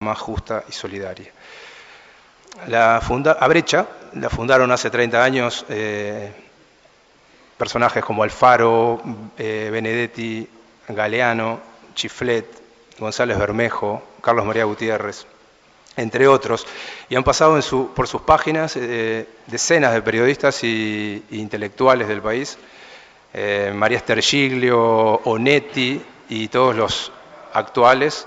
más justa y solidaria. A Brecha la fundaron hace 30 años personajes como Alfaro, Benedetti, Galeano, Chiflet, González Bermejo, Carlos María Gutiérrez, entre otros, y han pasado por sus páginas decenas de periodistas e intelectuales del país, María Stergiglio, Onetti y todos los actuales.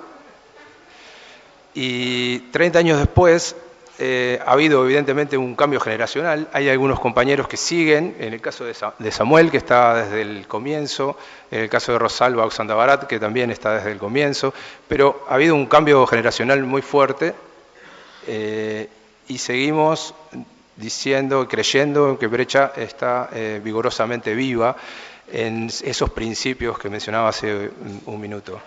Y 30 años después ha habido evidentemente un cambio generacional. Hay algunos compañeros que siguen, en el caso de Samuel, que está desde el comienzo, en el caso de Rosalba Oxandabarat, que también está desde el comienzo, pero ha habido un cambio generacional muy fuerte y seguimos diciendo, creyendo que Brecha está vigorosamente viva en esos principios que mencionaba hace un minuto.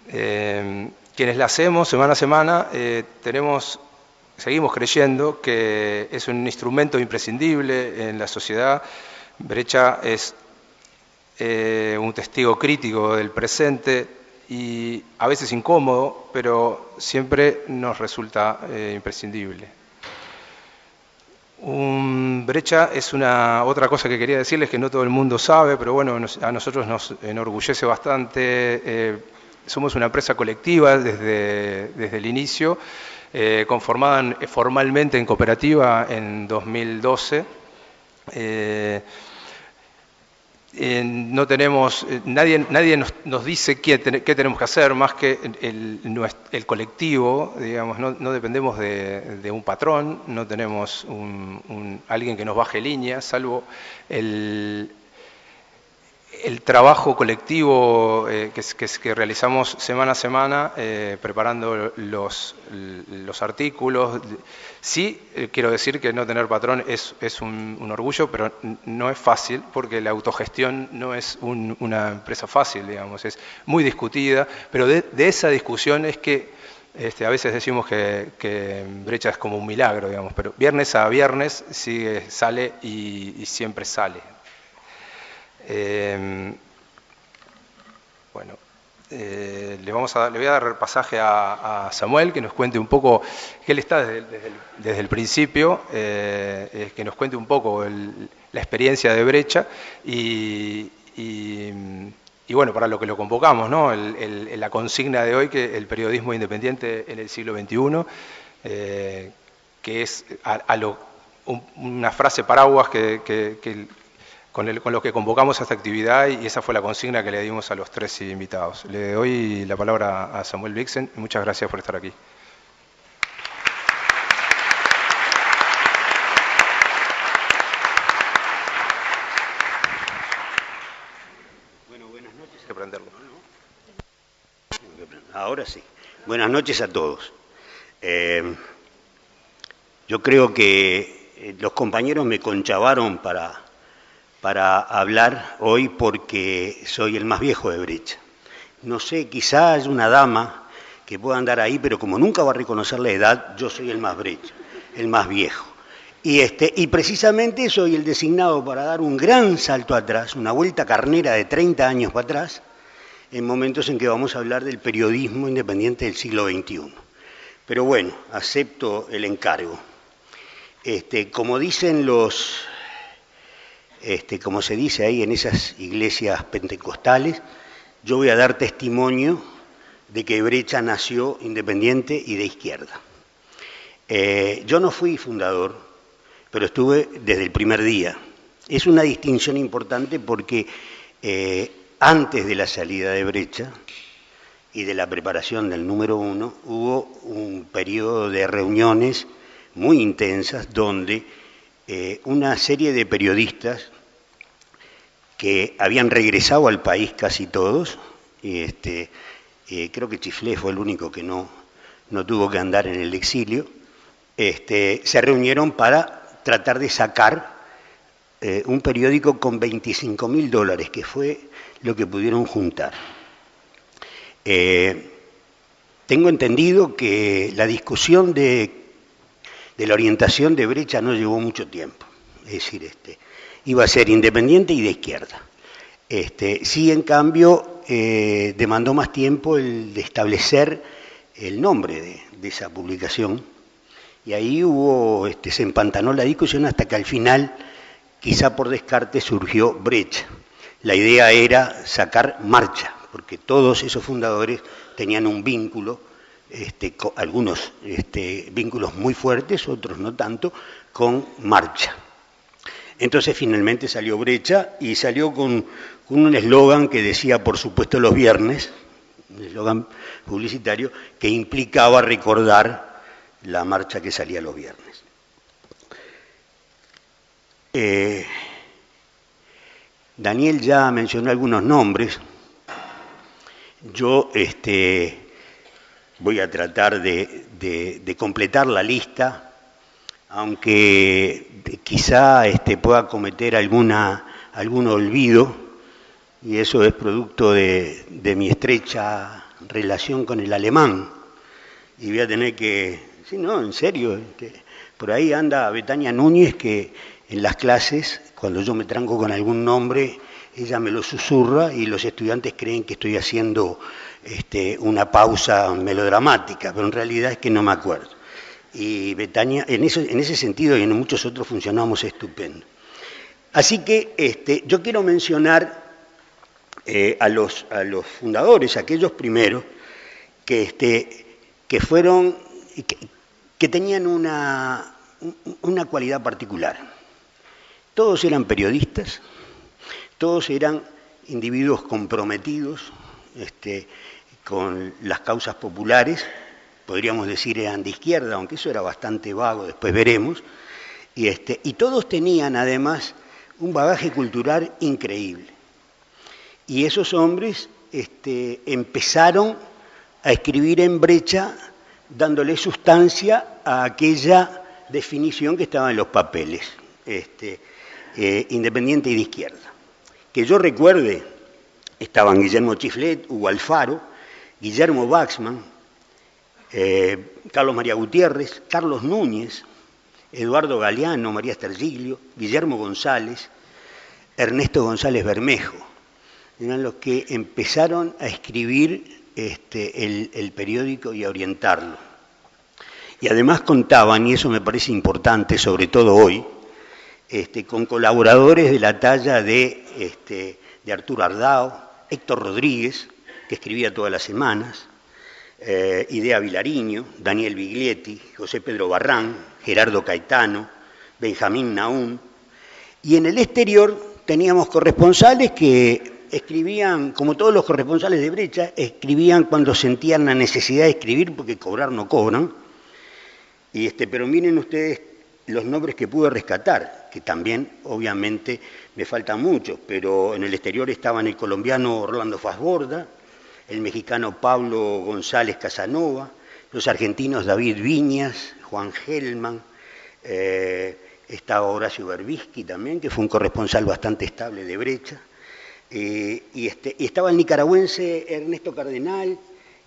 Quienes la hacemos semana a semana seguimos creyendo que es un instrumento imprescindible en la sociedad. Brecha es un testigo crítico del presente y a veces incómodo, pero siempre nos resulta imprescindible. Brecha es otra cosa que quería decirles que no todo el mundo sabe, pero bueno, a nosotros nos enorgullece bastante. Somos una empresa colectiva desde el inicio, conformada formalmente en cooperativa en 2012. No tenemos, nadie nos dice qué tenemos que hacer, más que el colectivo, digamos, no dependemos de un patrón, no tenemos alguien que nos baje línea, salvo el trabajo colectivo que realizamos semana a semana, preparando los artículos. Sí, quiero decir que no tener patrón es un orgullo, pero no es fácil, porque la autogestión no es una empresa fácil, digamos, es muy discutida, pero de esa discusión es que a veces decimos que Brecha es como un milagro, digamos, pero viernes a viernes sale y siempre sale. Le voy a dar pasaje a Samuel, que nos cuente un poco, que él está desde el principio, que nos cuente un poco la experiencia de Brecha y bueno, para lo que lo convocamos, ¿no? La consigna de hoy, que el periodismo independiente en el siglo XXI, que es una frase paraguas con lo que convocamos a esta actividad, y esa fue la consigna que le dimos a los 3 invitados. Le doy la palabra a Samuel Vixen. Muchas gracias por estar aquí. Bueno, buenas noches. Hay que prenderlo. Ahora sí. Buenas noches a todos. Yo creo que los compañeros me conchavaron para hablar hoy porque soy el más viejo de Brecha. No sé, quizá hay una dama que pueda andar ahí, pero como nunca va a reconocer la edad, yo soy el más Brecha, el más viejo. Y precisamente soy el designado para dar un gran salto atrás, una vuelta carnera de 30 años para atrás, en momentos en que vamos a hablar del periodismo independiente del siglo XXI. Pero bueno, acepto el encargo. Como dicen como se dice ahí en esas iglesias pentecostales, yo voy a dar testimonio de que Brecha nació independiente y de izquierda. Yo no fui fundador, pero estuve desde el primer día. Es una distinción importante porque antes de la salida de Brecha y de la preparación del número 1, hubo un periodo de reuniones muy intensas donde una serie de periodistas que habían regresado al país casi todos, creo que Chiflet fue el único que no tuvo que andar en el exilio, se reunieron para tratar de sacar un periódico con $25.000, que fue lo que pudieron juntar. Tengo entendido que la discusión de la orientación de Brecha no llevó mucho tiempo, es decir, iba a ser independiente y de izquierda. Sí, en cambio, demandó más tiempo el de establecer el nombre de esa publicación, y ahí hubo, se empantanó la discusión hasta que al final, quizá por descarte, surgió Brecha. La idea era sacar Marcha, porque todos esos fundadores tenían un vínculo, algunos vínculos muy fuertes, otros no tanto, con Marcha. Entonces finalmente salió Brecha y salió con un eslogan que decía, por supuesto, los viernes, un eslogan publicitario que implicaba recordar la marcha que salía los viernes. Daniel ya mencionó algunos nombres. Yo voy a tratar de completar la lista, aunque quizá pueda cometer algún olvido, y eso es producto de mi estrecha relación con el alemán. Y voy a tener que... Sí, no, en serio. Por ahí anda Betania Núñez, que en las clases, cuando yo me tranco con algún nombre, ella me lo susurra y los estudiantes creen que estoy haciendo una pausa melodramática, pero en realidad es que no me acuerdo. Y Betania, en ese sentido y en muchos otros funcionamos estupendo. Así que yo quiero mencionar a los fundadores, aquellos primeros, que fueron, que tenían una cualidad particular. Todos eran periodistas, todos eran individuos comprometidos con las causas populares, podríamos decir eran de izquierda, aunque eso era bastante vago, después veremos, y todos tenían además un bagaje cultural increíble. Y esos hombres empezaron a escribir en Brecha, dándole sustancia a aquella definición que estaba en los papeles, independiente y de izquierda. Que yo recuerde, estaban Guillermo Chiflet, Hugo Alfaro, Guillermo Waxman, Carlos María Gutiérrez, Carlos Núñez, Eduardo Galeano, María Stergiglio, Guillermo González, Ernesto González Bermejo. Eran los que empezaron a escribir el periódico y a orientarlo. Y además contaban, y eso me parece importante, sobre todo hoy, con colaboradores de la talla de Arturo Ardao, Héctor Rodríguez, que escribía todas las semanas, Idea Vilariño, Daniel Biglietti, José Pedro Barrán, Gerardo Caetano, Benjamín Naún. Y en el exterior teníamos corresponsales que escribían, como todos los corresponsales de Brecha, escribían cuando sentían la necesidad de escribir, porque cobrar no cobran. Pero miren ustedes los nombres que pude rescatar, que también obviamente me faltan muchos, pero en el exterior estaban el colombiano Orlando Fassborda, el mexicano Pablo González Casanova, los argentinos David Viñas, Juan Gelman, estaba Horacio Berbisky también, que fue un corresponsal bastante estable de Brecha, y estaba el nicaragüense Ernesto Cardenal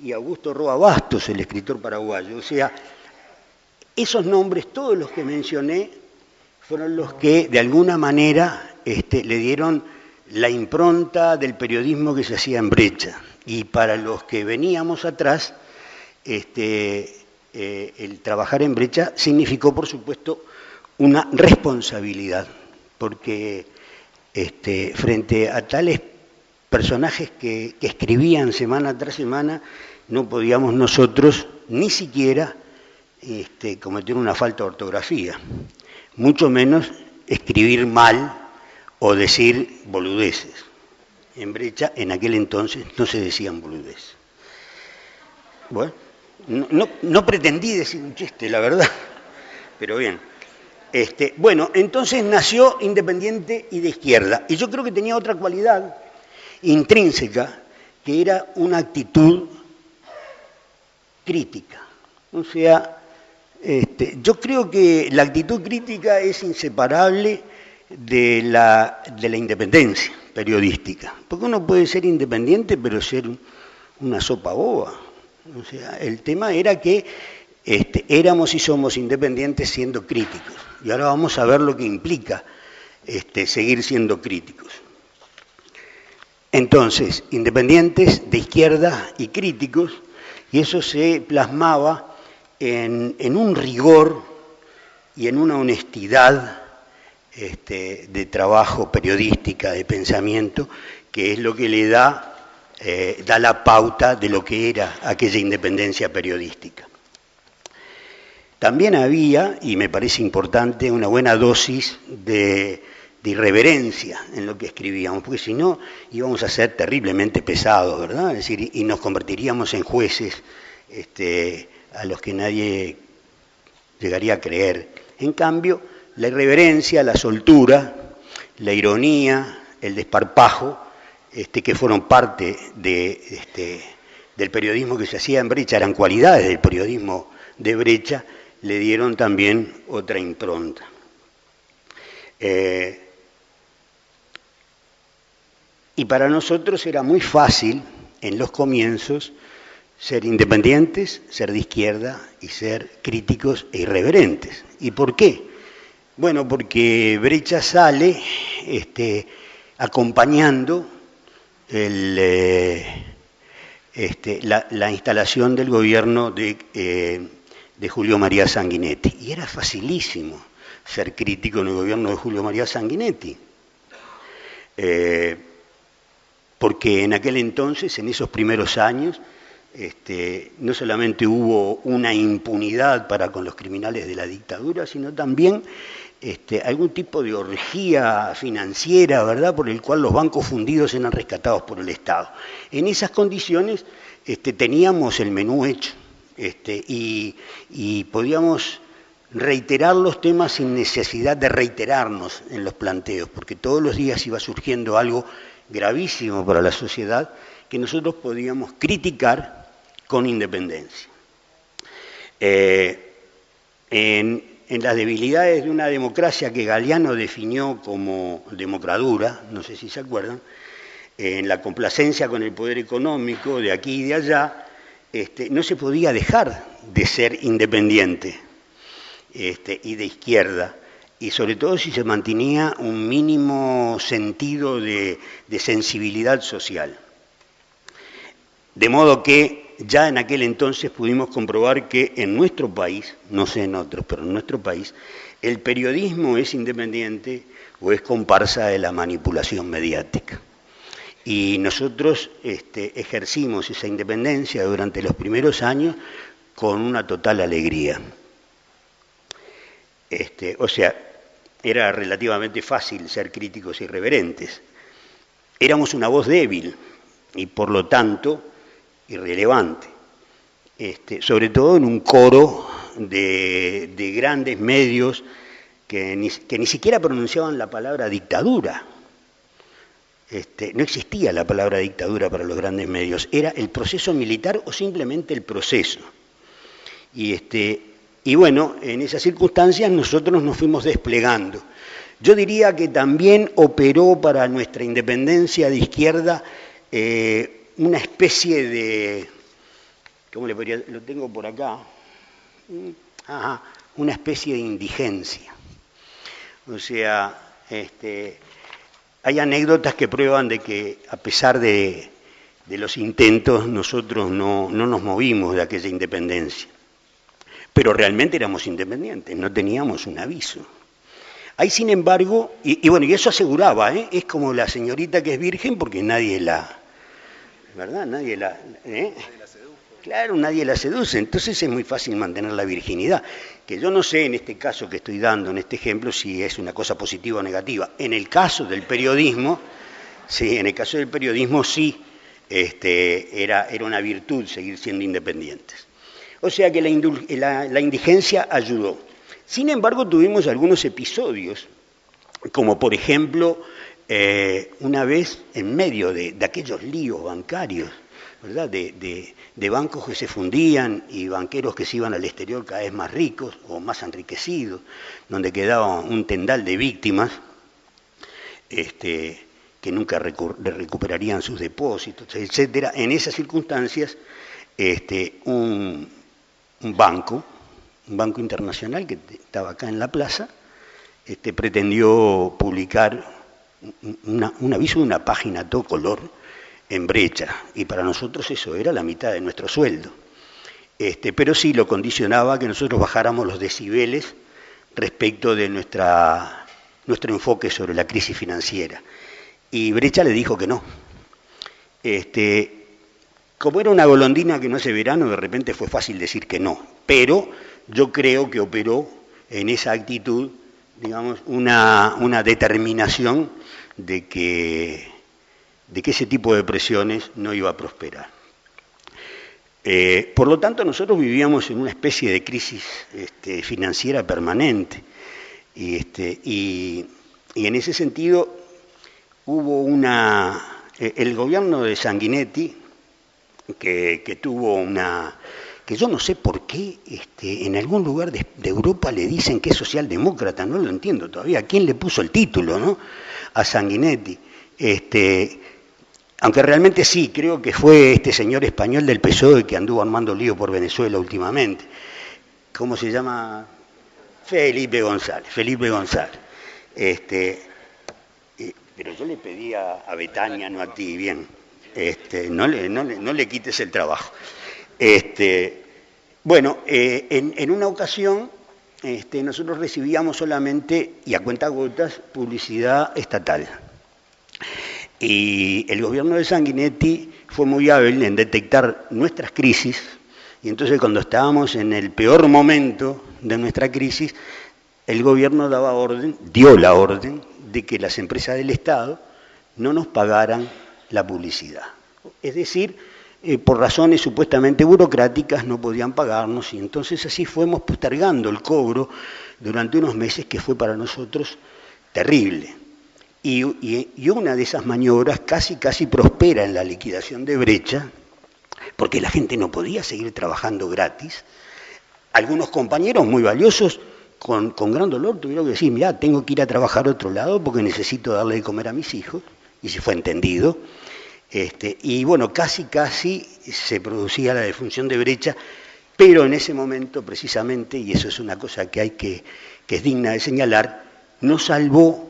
y Augusto Roa Bastos, el escritor paraguayo. O sea, esos nombres, todos los que mencioné, fueron los que de alguna manera le dieron la impronta del periodismo que se hacía en Brecha. Y para los que veníamos atrás, el trabajar en Brecha significó, por supuesto, una responsabilidad, porque frente a tales personajes que escribían semana tras semana, no podíamos nosotros ni siquiera cometer una falta de ortografía, mucho menos escribir mal o decir boludeces. En Brecha, en aquel entonces, no se decían boludeces. Bueno, no pretendí decir un chiste, la verdad, pero bien. Bueno, entonces nació independiente y de izquierda, y yo creo que tenía otra cualidad intrínseca, que era una actitud crítica. O sea, yo creo que la actitud crítica es inseparable de la independencia periodística, porque uno puede ser independiente pero ser una sopa boba. O sea, el tema era que éramos y somos independientes siendo críticos, y ahora vamos a ver lo que implica seguir siendo críticos. Entonces, independientes de izquierda y críticos, Y eso se plasmaba en un rigor y en una honestidad de trabajo periodística, de pensamiento, que es lo que le da la pauta de lo que era aquella independencia periodística. También había, y me parece importante, una buena dosis de irreverencia en lo que escribíamos, porque si no íbamos a ser terriblemente pesados, ¿verdad? Es decir, y nos convertiríamos en jueces a los que nadie llegaría a creer. En cambio, la irreverencia, la soltura, la ironía, el desparpajo, que fueron parte del periodismo que se hacía en Brecha, eran cualidades del periodismo de Brecha, le dieron también otra impronta. Y para nosotros era muy fácil, en los comienzos, ser independientes, ser de izquierda y ser críticos e irreverentes. ¿Y por qué? Bueno, porque Brecha sale acompañando la instalación del gobierno de Julio María Sanguinetti. Y era facilísimo ser crítico en el gobierno de Julio María Sanguinetti. Porque en aquel entonces, en esos primeros años, no solamente hubo una impunidad para con los criminales de la dictadura, sino también algún tipo de orgía financiera, ¿verdad?, por el cual los bancos fundidos eran rescatados por el Estado. En esas condiciones teníamos el menú hecho y podíamos reiterar los temas sin necesidad de reiterarnos en los planteos, porque todos los días iba surgiendo algo gravísimo para la sociedad que nosotros podíamos criticar con independencia. En las debilidades de una democracia que Galeano definió como democradura, no sé si se acuerdan, en la complacencia con el poder económico de aquí y de allá, no se podía dejar de ser independiente y de izquierda, y sobre todo si se mantenía un mínimo sentido de sensibilidad social. De modo que ya en aquel entonces pudimos comprobar que en nuestro país, no sé en otros, pero en nuestro país, el periodismo es independiente o es comparsa de la manipulación mediática. Y nosotros ejercimos esa independencia durante los primeros años con una total alegría. O sea, era relativamente fácil ser críticos e irreverentes. Éramos una voz débil y por lo tanto irrelevante, sobre todo en un coro de grandes medios que ni siquiera pronunciaban la palabra dictadura. No existía la palabra dictadura para los grandes medios, era el proceso militar o simplemente el proceso. Y bueno, en esas circunstancias nosotros nos fuimos desplegando. Yo diría que también operó para nuestra independencia de izquierda una especie de, ¿cómo le podría? Lo tengo por acá, una especie de indigencia. O sea, hay anécdotas que prueban de que a pesar de los intentos nosotros no nos movimos de aquella independencia. Pero realmente éramos independientes, no teníamos un aviso. Hay, sin embargo, y bueno, y eso aseguraba, es como la señorita que es virgen porque nadie la, ¿verdad? Nadie la seduce. Claro, nadie la seduce, entonces es muy fácil mantener la virginidad. Que yo no sé en este caso que estoy dando, en este ejemplo, si es una cosa positiva o negativa. En el caso del periodismo, sí, era una virtud seguir siendo independientes. O sea que la indigencia ayudó. Sin embargo, tuvimos algunos episodios, como por ejemplo, una vez en medio de aquellos líos bancarios, ¿verdad? De bancos que se fundían y banqueros que se iban al exterior cada vez más ricos o más enriquecidos, donde quedaba un tendal de víctimas que nunca recuperarían sus depósitos, etc. En esas circunstancias, un banco internacional que estaba acá en la plaza, pretendió publicar un aviso de una página a todo color en Brecha, y para nosotros eso era la mitad de nuestro sueldo. pero sí lo condicionaba que nosotros bajáramos los decibeles respecto de nuestro enfoque sobre la crisis financiera. Y Brecha le dijo que no. Como era una golondrina que no hace verano, de repente fue fácil decir que no. Pero yo creo que operó en esa actitud, digamos, una determinación de que ese tipo de presiones no iba a prosperar. Por lo tanto, nosotros vivíamos en una especie de crisis financiera permanente. Y en ese sentido hubo el gobierno de Sanguinetti, que tuvo que yo no sé por qué en algún lugar de Europa le dicen que es socialdemócrata, no lo entiendo todavía. ¿Quién le puso el título, no? A Sanguinetti. Aunque realmente sí, creo que fue este señor español del PSOE que anduvo armando lío por Venezuela últimamente. ¿Cómo se llama? Felipe González. Pero yo le pedí a Betania, no a ti, bien. No le quites el trabajo. Bueno, en una ocasión nosotros recibíamos solamente, y a cuentagotas, publicidad estatal. Y el gobierno de Sanguinetti fue muy hábil en detectar nuestras crisis, y entonces cuando estábamos en el peor momento de nuestra crisis, el gobierno dio la orden de que las empresas del Estado no nos pagaran la publicidad. Es decir, por razones supuestamente burocráticas no podían pagarnos, y entonces así fuimos postergando el cobro durante unos meses que fue para nosotros terrible. Y una de esas maniobras casi prospera en la liquidación de Brecha, porque la gente no podía seguir trabajando gratis. Algunos compañeros muy valiosos, con gran dolor, tuvieron que decir, mirá, tengo que ir a trabajar a otro lado porque necesito darle de comer a mis hijos, y se fue entendido. Y bueno, casi se producía la defunción de Brecha, pero en ese momento precisamente, y eso es una cosa que es digna de señalar, nos salvó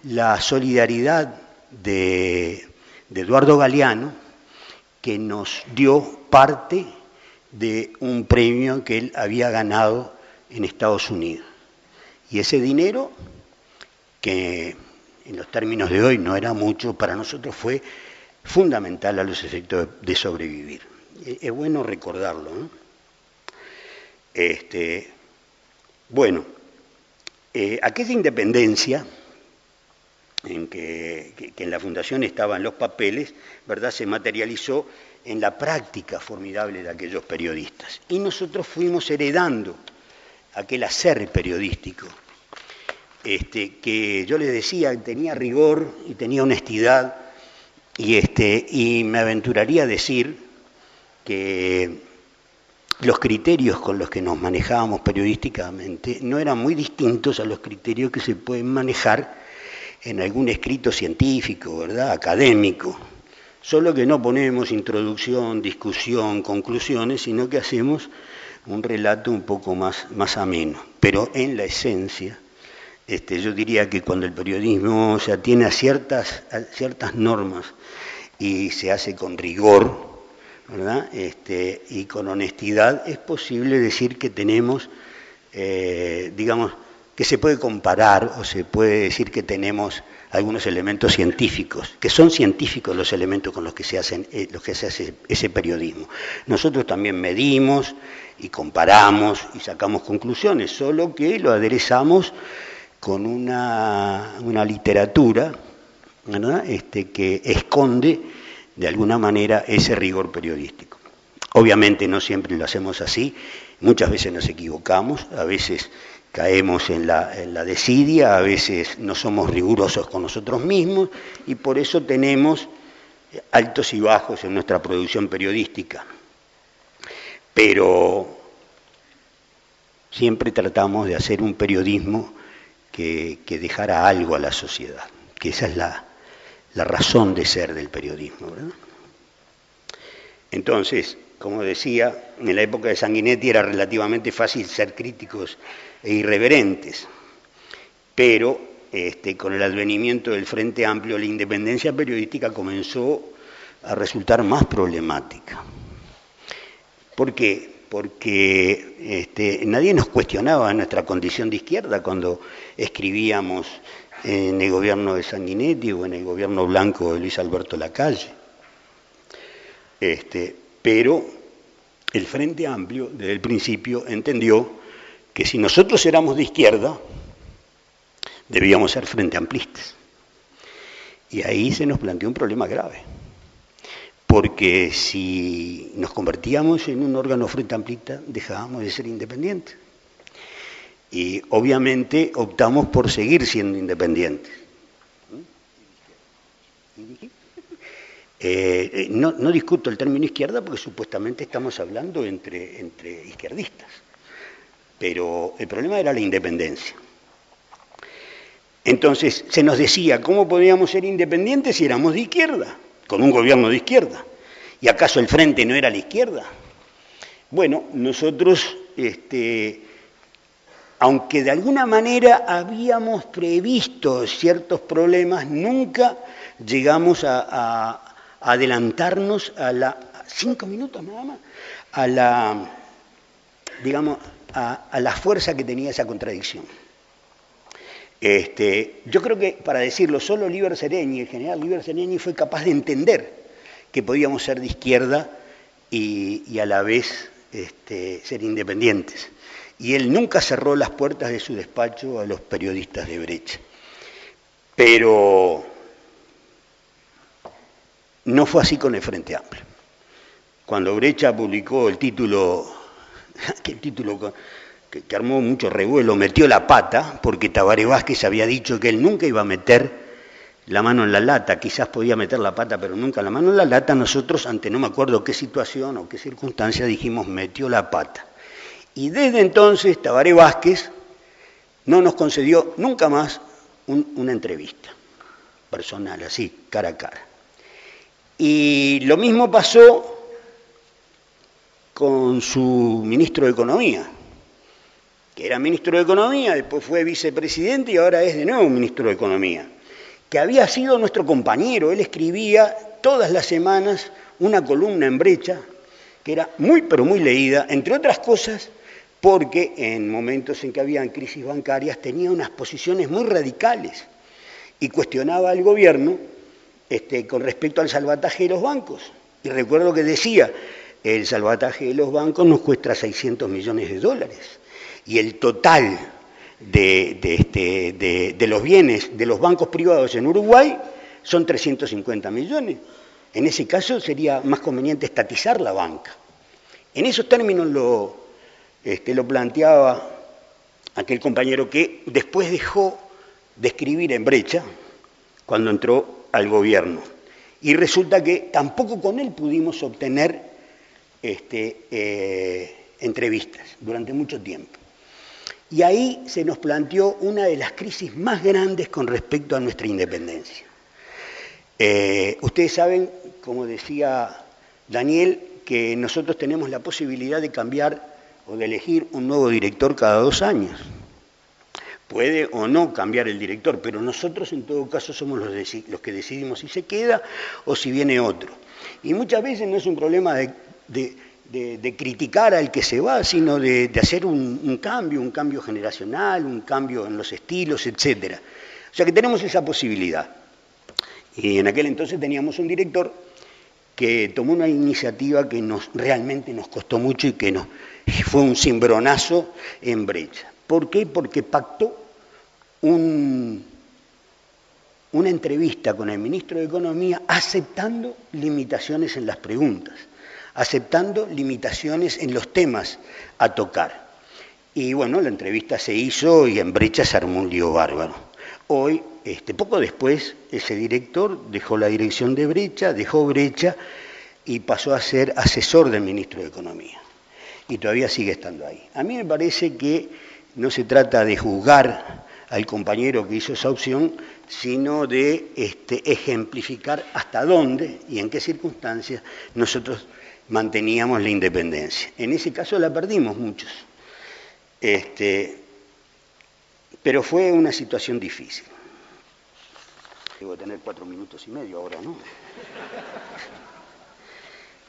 la solidaridad de Eduardo Galeano, que nos dio parte de un premio que él había ganado en Estados Unidos. Y ese dinero, que en los términos de hoy no era mucho, para nosotros fue fundamental a los efectos de sobrevivir. Es bueno recordarlo, ¿no? Bueno, aquella independencia en que en la Fundación estaban los papeles, ¿verdad?, se materializó en la práctica formidable de aquellos periodistas. Y nosotros fuimos heredando aquel hacer periodístico, que yo les decía, tenía rigor y tenía honestidad, y me aventuraría a decir que los criterios con los que nos manejábamos periodísticamente no eran muy distintos a los criterios que se pueden manejar en algún escrito científico, ¿verdad?, académico, solo que no ponemos introducción, discusión, conclusiones, sino que hacemos un relato un poco más ameno. Pero en la esencia, yo diría que cuando el periodismo se atiene a ciertas normas y se hace con rigor, ¿verdad?, y con honestidad, es posible decir que tenemos, digamos, que se puede comparar o se puede decir que tenemos algunos elementos científicos, que son científicos los elementos con los que se hace ese periodismo. Nosotros también medimos y comparamos y sacamos conclusiones, solo que lo aderezamos con una literatura, ¿verdad?, que esconde de alguna manera ese rigor periodístico. Obviamente no siempre lo hacemos así, muchas veces nos equivocamos, a veces caemos en la desidia, a veces no somos rigurosos con nosotros mismos, y por eso tenemos altos y bajos en nuestra producción periodística. Pero siempre tratamos de hacer un periodismo que dejara algo a la sociedad, que esa es la razón de ser del periodismo, ¿verdad? Entonces, como decía, en la época de Sanguinetti era relativamente fácil ser críticos e irreverentes, pero con el advenimiento del Frente Amplio, la independencia periodística comenzó a resultar más problemática. ¿Por qué? porque nadie nos cuestionaba nuestra condición de izquierda cuando escribíamos en el gobierno de Sanguinetti o en el gobierno blanco de Luis Alberto Lacalle. Pero el Frente Amplio, desde el principio, entendió que si nosotros éramos de izquierda, debíamos ser frente amplistas. Y ahí se nos planteó un problema grave, porque si nos convertíamos en un órgano frente amplista, dejábamos de ser independientes. Y obviamente optamos por seguir siendo independientes. No discuto el término izquierda porque supuestamente estamos hablando entre izquierdistas, pero el problema era la independencia. Entonces se nos decía, ¿cómo podíamos ser independientes si éramos de izquierda, con un gobierno de izquierda? ¿Y acaso el Frente no era la izquierda? Bueno, nosotros, aunque de alguna manera habíamos previsto ciertos problemas, nunca llegamos a adelantarnos a la, 5 minutos nada más, a la, digamos, a la fuerza que tenía esa contradicción. Yo creo que, para decirlo, solo Líber Seregni, el general Líber Seregni, fue capaz de entender que podíamos ser de izquierda y a la vez ser independientes. Y él nunca cerró las puertas de su despacho a los periodistas de Brecha. Pero no fue así con el Frente Amplio. Cuando Brecha publicó el título, que armó mucho revuelo, metió la pata, porque Tabaré Vázquez había dicho que él nunca iba a meter la mano en la lata, quizás podía meter la pata, pero nunca la mano en la lata. Nosotros, ante no me acuerdo qué situación o qué circunstancia, dijimos, metió la pata. Y desde entonces Tabaré Vázquez no nos concedió nunca más una entrevista personal, así, cara a cara. Y lo mismo pasó con su ministro de Economía, que era ministro de Economía, después fue vicepresidente y ahora es de nuevo ministro de Economía, que había sido nuestro compañero. Él escribía todas las semanas una columna en Brecha, que era muy, pero muy leída, entre otras cosas, porque en momentos en que habían crisis bancarias tenía unas posiciones muy radicales y cuestionaba al gobierno con respecto al salvataje de los bancos. Y recuerdo que decía, el salvataje de los bancos nos cuesta 600 millones de dólares y el total de los bienes de los bancos privados en Uruguay son 350 millones. En ese caso sería más conveniente estatizar la banca. En esos términos lo planteaba aquel compañero que después dejó de escribir en Brecha cuando entró al gobierno. Y resulta que tampoco con él pudimos obtener entrevistas durante mucho tiempo. Y ahí se nos planteó una de las crisis más grandes con respecto a nuestra independencia. Ustedes saben, como decía Daniel, que nosotros tenemos la posibilidad de cambiar o de elegir un nuevo director cada 2 años. Puede o no cambiar el director, pero nosotros en todo caso somos los que decidimos si se queda o si viene otro. Y muchas veces no es un problema de criticar al que se va, sino de hacer un cambio generacional, un cambio en los estilos, etc. O sea que tenemos esa posibilidad. Y en aquel entonces teníamos un director que tomó una iniciativa que realmente nos costó mucho y que fue un cimbronazo en Brecha. ¿Por qué? Porque pactó una entrevista con el ministro de Economía aceptando limitaciones en las preguntas, aceptando limitaciones en los temas a tocar. Y bueno, la entrevista se hizo y en Brecha se armó un lío bárbaro. Hoy, poco después, ese director dejó la dirección de Brecha, dejó Brecha y pasó a ser asesor del ministro de Economía. Y todavía sigue estando ahí. A mí me parece que no se trata de juzgar al compañero que hizo esa opción, sino de ejemplificar hasta dónde y en qué circunstancias nosotros manteníamos la independencia. En ese caso la perdimos muchos. Pero fue una situación difícil. Debo tener 4 minutos y medio ahora, ¿no?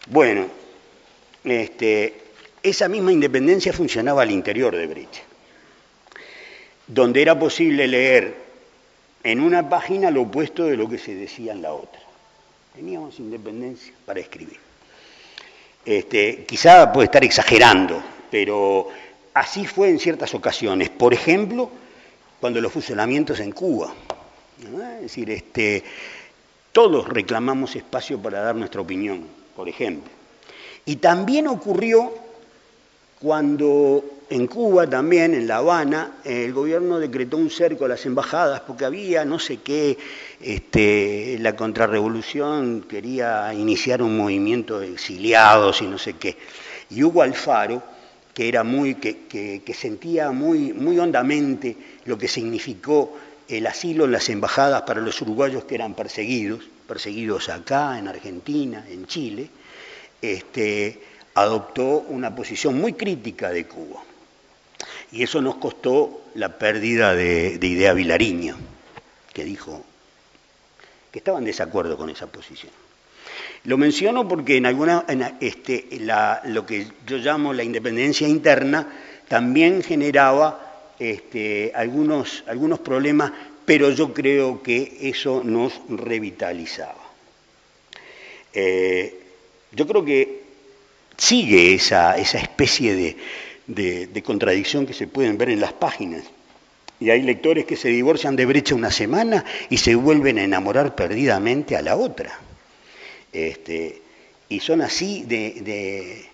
Bueno, esa misma independencia funcionaba al interior de Brecha, donde era posible leer en una página lo opuesto de lo que se decía en la otra. Teníamos independencia para escribir. Quizá puede estar exagerando, pero así fue en ciertas ocasiones. Por ejemplo, cuando los fusilamientos en Cuba, ¿no? Es decir, todos reclamamos espacio para dar nuestra opinión, por ejemplo. Y también ocurrió cuando en Cuba también, en La Habana, el gobierno decretó un cerco a las embajadas porque había no sé qué, la contrarrevolución quería iniciar un movimiento de exiliados y no sé qué. Y Hugo Alfaro, que era que sentía muy hondamente lo que significó el asilo en las embajadas para los uruguayos que eran perseguidos acá, en Argentina, en Chile, adoptó una posición muy crítica de Cuba. Y eso nos costó la pérdida de Idea Vilariño, que dijo que estaba en desacuerdo con esa posición. Lo menciono porque lo que yo llamo la independencia interna también generaba algunos problemas, pero yo creo que eso nos revitalizaba. Yo creo que sigue esa especie de contradicción que se pueden ver en las páginas. Y hay lectores que se divorcian de Brecha una semana y se vuelven a enamorar perdidamente a la otra. Y son así de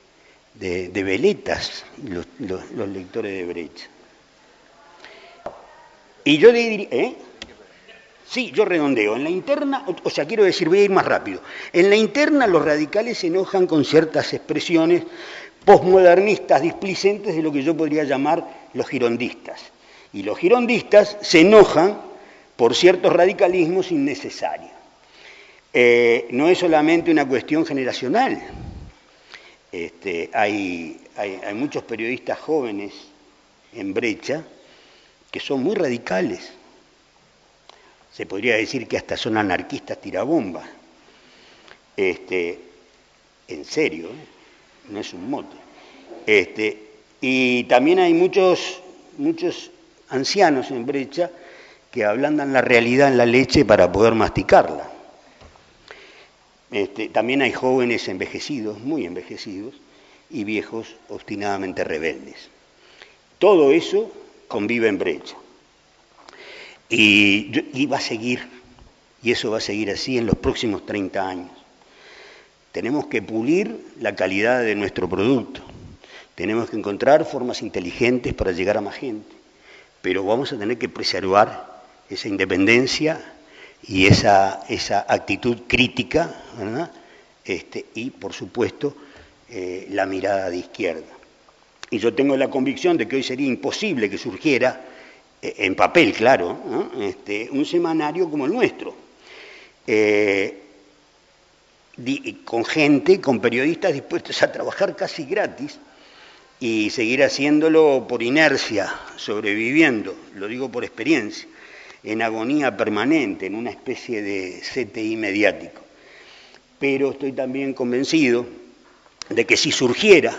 veletas los lectores de Brecha. Y yo diría, sí, yo redondeo. En la interna, o sea, quiero decir, voy a ir más rápido. En la interna los radicales se enojan con ciertas expresiones posmodernistas displicentes de lo que yo podría llamar los girondistas. Y los girondistas se enojan por ciertos radicalismos innecesarios. No es solamente una cuestión generacional. Hay muchos periodistas jóvenes en Brecha que son muy radicales. Se podría decir que hasta son anarquistas tirabombas. En serio, no es un mote. Y también hay muchos ancianos en Brecha que ablandan la realidad en la leche para poder masticarla. También hay jóvenes envejecidos, muy envejecidos, y viejos obstinadamente rebeldes. Todo eso convive en Brecha. Y va a seguir, y eso va a seguir así en los próximos 30 años. Tenemos que pulir la calidad de nuestro producto. Tenemos que encontrar formas inteligentes para llegar a más gente. Pero vamos a tener que preservar esa independencia y esa actitud crítica, ¿verdad? Y, por supuesto, la mirada de izquierda. Y yo tengo la convicción de que hoy sería imposible que surgiera, en papel, claro, ¿no? Un semanario como el nuestro, con gente, con periodistas dispuestos a trabajar casi gratis y seguir haciéndolo por inercia, sobreviviendo, lo digo por experiencia, en agonía permanente, en una especie de CTI mediático. Pero estoy también convencido de que si surgiera,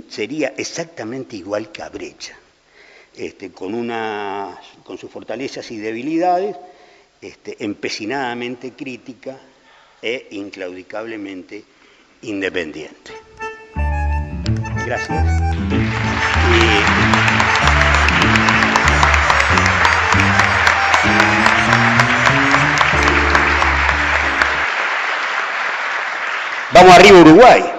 sería exactamente igual que a Brecha, con sus fortalezas y debilidades, empecinadamente crítica e inclaudicablemente independiente. Gracias. Vamos arriba, Uruguay.